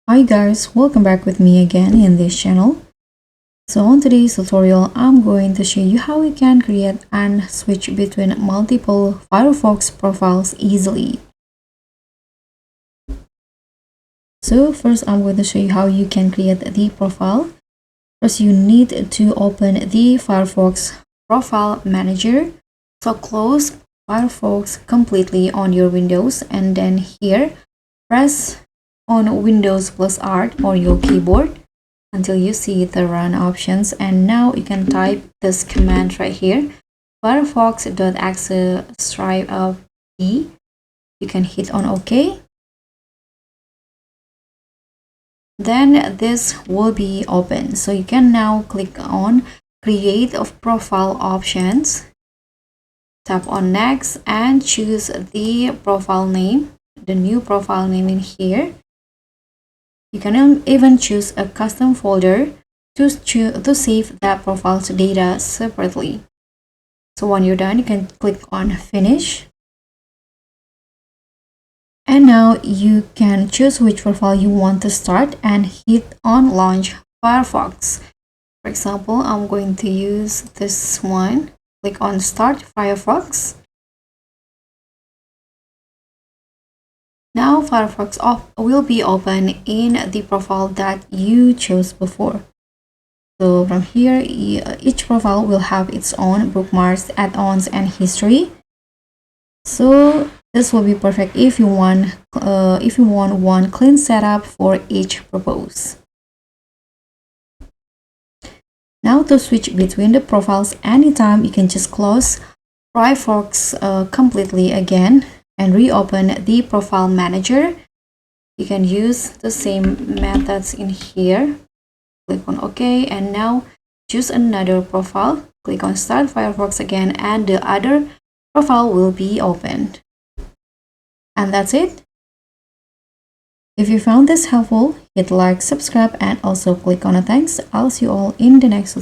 Hi guys, welcome back with me again in this channel. So on today's tutorial, I'm going to show you how you can create and switch between multiple Firefox profiles easily. So first, I'm going to show you how you can create the profile. First, you need to open the Firefox Profile Manager. So close Firefox completely on your Windows, and then here, press on Windows plus R on your keyboard until you see the run options, and now you can type this command right here, firefox.exe -b. You can hit on OK. Then this will be open, so you can now click on create of profile options, tap on next and choose the profile name, the new profile name in here. You can even choose a custom folder to save that profile's data separately. So when you're done, you can click on finish. And now you can choose which profile you want to start and hit on launch Firefox. For example, I'm going to use this one. Click on start Firefox. Now Firefox will be open in the profile that you chose before. So from here, each profile will have its own bookmarks, add-ons, and history. So this will be perfect if you want one clean setup for each purpose. Now to switch between the profiles anytime, you can just close Firefox completely again and reopen the profile manager. You can use the same methods in here. Click on OK, and now choose another profile. Click on start Firefox again, and the other profile will be opened. And that's it. If you found this helpful, hit like, subscribe, and also click on a thanks. I'll see you all in the next tutorial.